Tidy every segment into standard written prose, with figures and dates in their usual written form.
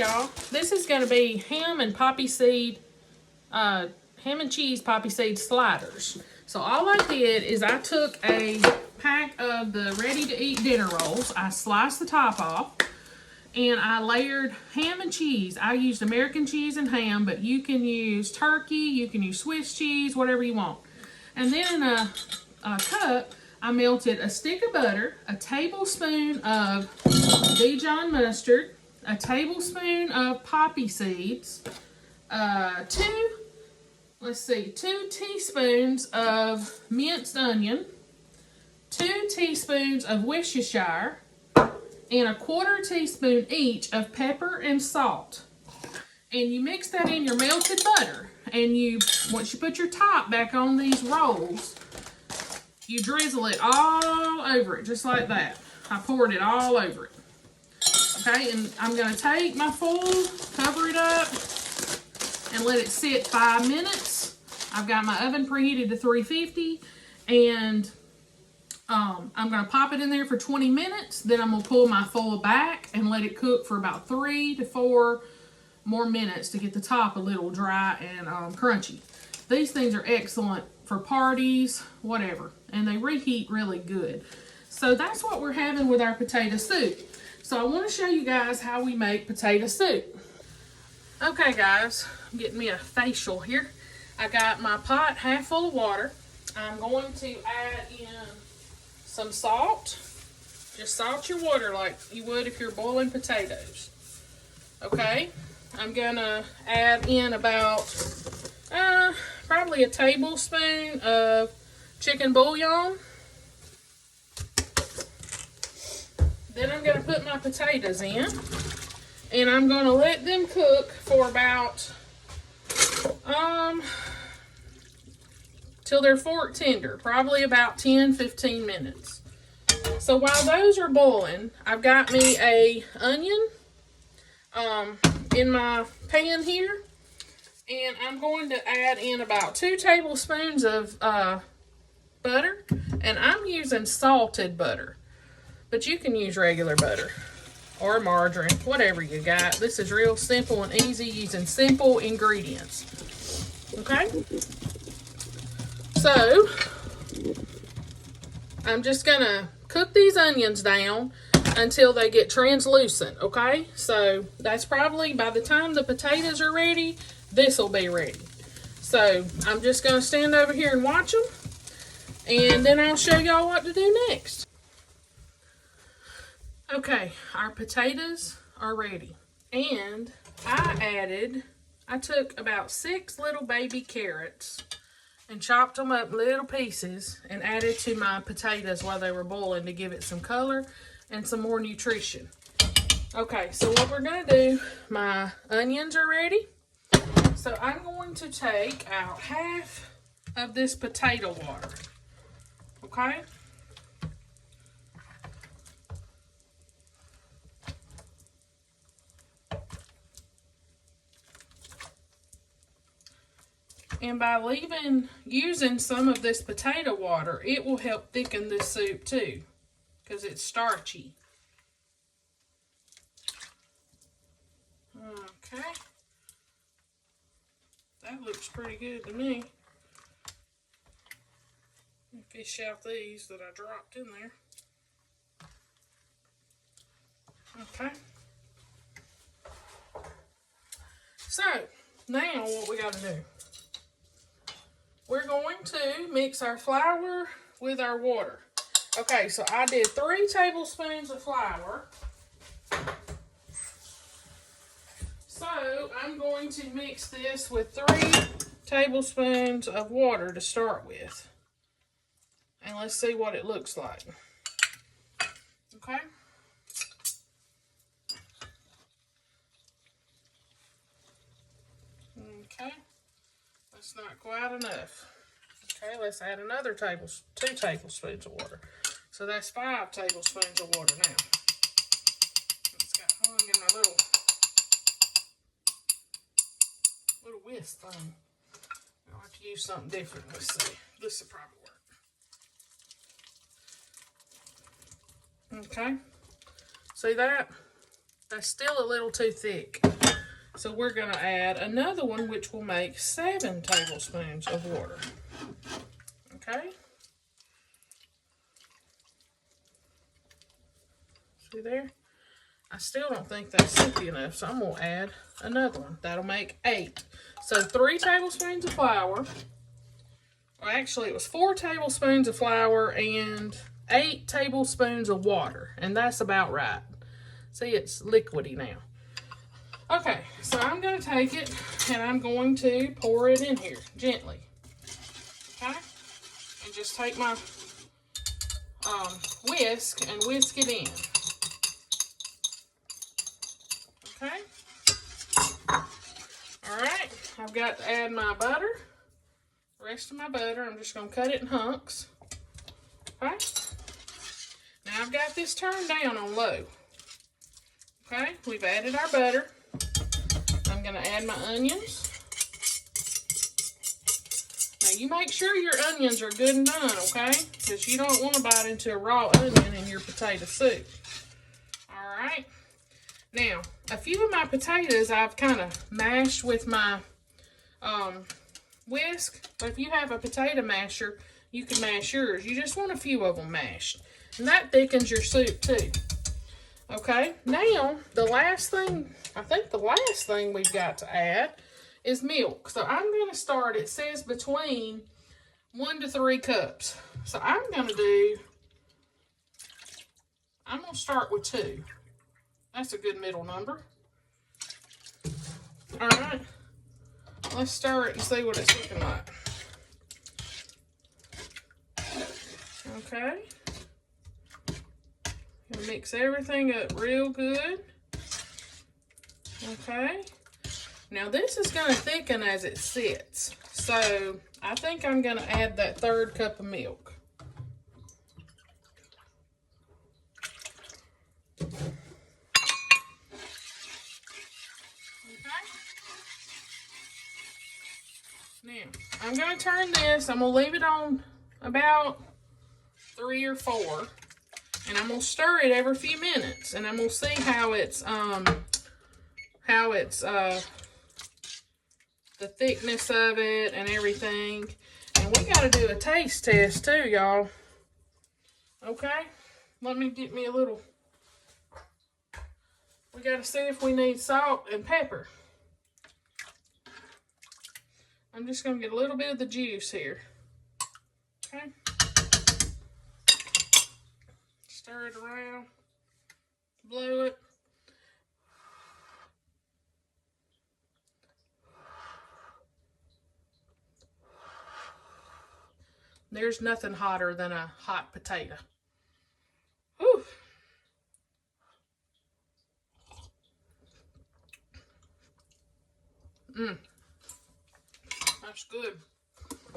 y'all. This is going to be ham and cheese poppy seed sliders. So all I did is I took a pack of the ready-to-eat dinner rolls. I sliced the top off, and I layered ham and cheese. I used American cheese and ham, but you can use turkey, you can use Swiss cheese, whatever you want. And then in a cup, I melted a stick of butter, a tablespoon of Dijon mustard, a tablespoon of poppy seeds, 2 teaspoons of minced onion, 2 teaspoons of Worcestershire, and a 1/4 teaspoon each of pepper and salt. And you mix that in your melted butter. And once you put your top back on these rolls, you drizzle it all over it, just like that. I poured it all over it. Okay, and I'm going to take my foil, cover it up, and let it sit 5 minutes. I've got my oven preheated to 350, and I'm going to pop it in there for 20 minutes. Then I'm going to pull my foil back and let it cook for about 3 to 4 more minutes to get the top a little dry and crunchy. These things are excellent for parties, whatever, and they reheat really good. So that's what we're having with our potato soup. So I want to show you guys how we make potato soup. Okay guys, I'm getting me a facial here. I got my pot half full of water. I'm going to add in some salt. Just salt your water like you would if you're boiling potatoes. Okay, I'm gonna add in about probably a tablespoon of chicken bouillon. Then I'm gonna put my potatoes in, and I'm gonna let them cook for about till they're fork tender, probably about 10-15 minutes. So while those are boiling, I've got me a onion in my pan here, and I'm going to add in about 2 tablespoons of butter, and I'm using salted butter, but you can use regular butter or margarine, whatever you got. This is real simple and easy using simple ingredients. Okay, so I'm just gonna cook these onions down until they get translucent. Okay, so that's probably by the time the potatoes are ready, this will be ready. So I'm just gonna stand over here and watch them, and then I'll show y'all what to do next. Okay, our potatoes are ready, and I took about 6 little baby carrots and chopped them up little pieces and added to my potatoes while they were boiling to give it some color and some more nutrition. Okay, so what we're gonna do, my onions are ready. So I'm going to take out half of this potato water, okay? And by using some of this potato water, it will help thicken this soup too, because it's starchy. Okay. That looks pretty good to me. Fish out these that I dropped in there. Okay. So, now what we got to do. We're going to mix our flour with our water. Okay, so I did 3 tablespoons of flour. So I'm going to mix this with 3 tablespoons of water to start with. And let's see what it looks like. Okay. Okay. That's not quite enough. Okay, let's add another 2 tablespoons of water. So that's 5 tablespoons of water now. It's got hung in my little whisk thing. I'll have to use something different. Let's see. This will probably work. Okay. See that? That's still a little too thick. So we're going to add another one, which will make 7 tablespoons of water. Okay? See there? I still don't think that's soupy enough, so I'm going to add another one. That'll make 8. So 3 tablespoons of flour. Well, actually, it was 4 tablespoons of flour and 8 tablespoons of water. And that's about right. See, it's liquidy now. Okay, so I'm going to take it and I'm going to pour it in here gently. Okay? And just take my whisk and whisk it in. Okay? Alright, I've got to add my butter. The rest of my butter, I'm just going to cut it in hunks. Okay? Now I've got this turned down on low. Okay, we've added our butter. I'm going to add my onions. Now you make sure your onions are good and done, okay? Because you don't want to bite into a raw onion in your potato soup. Alright. Now, a few of my potatoes I've kind of mashed with my whisk. But if you have a potato masher, you can mash yours. You just want a few of them mashed. And that thickens your soup too. Okay, now the last thing, I think the last thing we've got to add is milk. So I'm going to start, it says between 1 to 3 cups. So I'm going to start with 2. That's a good middle number. All right, let's stir it and see what it's looking like. Okay. Mix everything up real good. Okay. Now this is going to thicken as it sits. So I think I'm going to add that 3rd cup of milk. Okay. Now I'm going to turn this. I'm going to leave it on about 3 or 4. And I'm going to stir it every few minutes. And I'm going to see how it's, the thickness of it and everything. And we got to do a taste test too, y'all. Okay? Let me get me a little, we got to see if we need salt and pepper. I'm just going to get a little bit of the juice here. Okay? Stir it around, blow it. There's nothing hotter than a hot potato. Whew. That's good.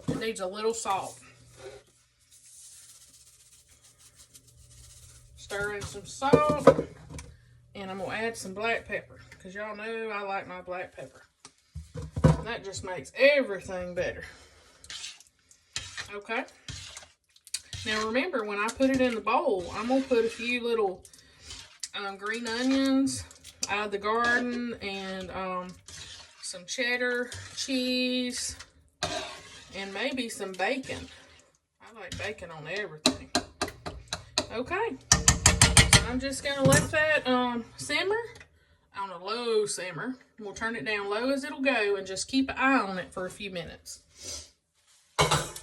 It needs a little salt. Stir in some salt, and I'm going to add some black pepper, because y'all know I like my black pepper. And that just makes everything better. Okay. Now remember, when I put it in the bowl, I'm going to put a few little green onions out of the garden, and some cheddar cheese, and maybe some bacon. I like bacon on everything. Okay. I'm just going to let that simmer on a low simmer. We'll turn it down low as it'll go and just keep an eye on it for a few minutes.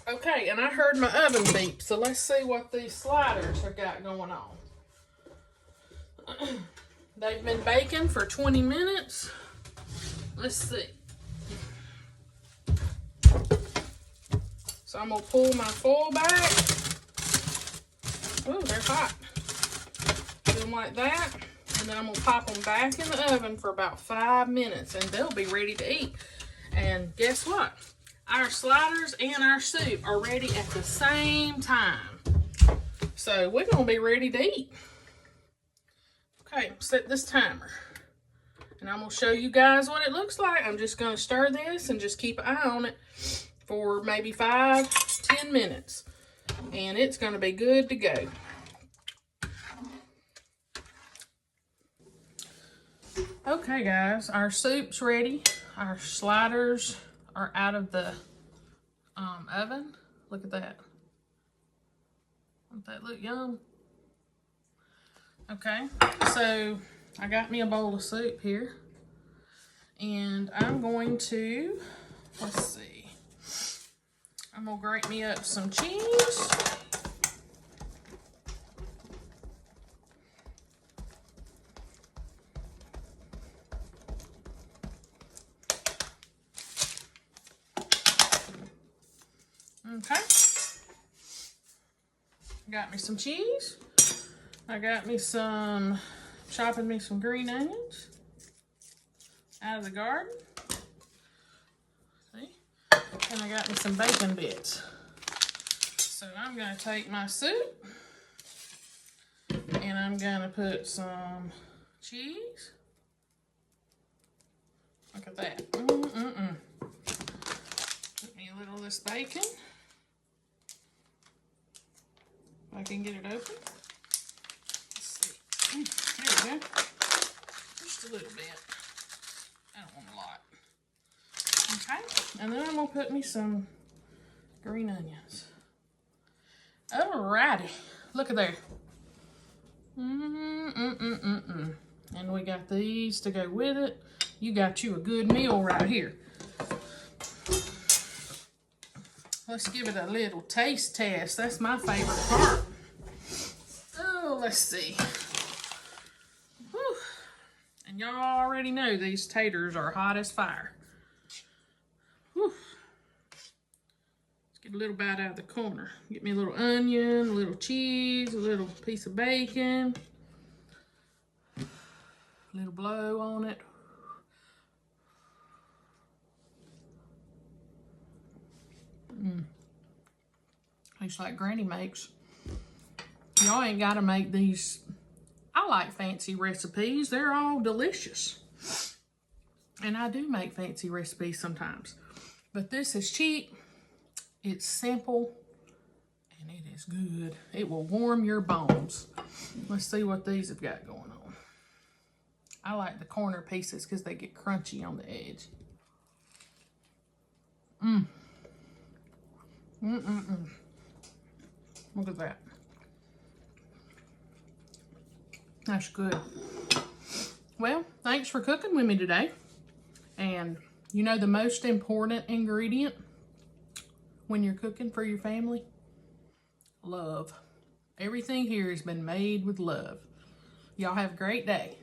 Okay, and I heard my oven beep, so let's see what these sliders have got going on. They've been baking for 20 minutes. Let's see. So I'm going to pull my foil back. Ooh, they're hot. Do them like that, and then I'm going to pop them back in the oven for about 5 minutes, and they'll be ready to eat. And guess what? Our sliders and our soup are ready at the same time. So we're going to be ready to eat. Okay, set this timer. And I'm going to show you guys what it looks like. I'm just going to stir this and just keep an eye on it for maybe 5-10 minutes. And it's going to be good to go. Okay guys, our soup's ready. Our sliders are out of the oven. Look at that. Doesn't that look yum? Okay, so I got me a bowl of soup here. And I'm going to, let's see, I'm gonna grate me up some cheese. Okay, got me some cheese. I got me some, chopping me some green onions out of the garden. See? And I got me some bacon bits. So I'm gonna take my soup and I'm gonna put some cheese. Look at that. Put me a little of this bacon. If I can get it open. Let's see. There we go. Just a little bit. I don't want a lot. Okay. And then I'm gonna put me some green onions. Alrighty. Look at there. And we got these to go with it. You got you a good meal right here. Let's give it a little taste test. That's my favorite part. Oh, let's see. Whew. And y'all already know these taters are hot as fire. Whew. Let's get a little bite out of the corner. Get me a little onion, a little cheese, a little piece of bacon. A little blow on it. Tastes like Granny makes. Y'all ain't got to make these. I like fancy recipes. They're all delicious. And I do make fancy recipes sometimes. But this is cheap. It's simple. And it is good. It will warm your bones. Let's see what these have got going on. I like the corner pieces because they get crunchy on the edge. Look at that. That's good. Well, thanks for cooking with me today. And you know the most important ingredient when you're cooking for your family? Love. Everything here has been made with love. Y'all have a great day.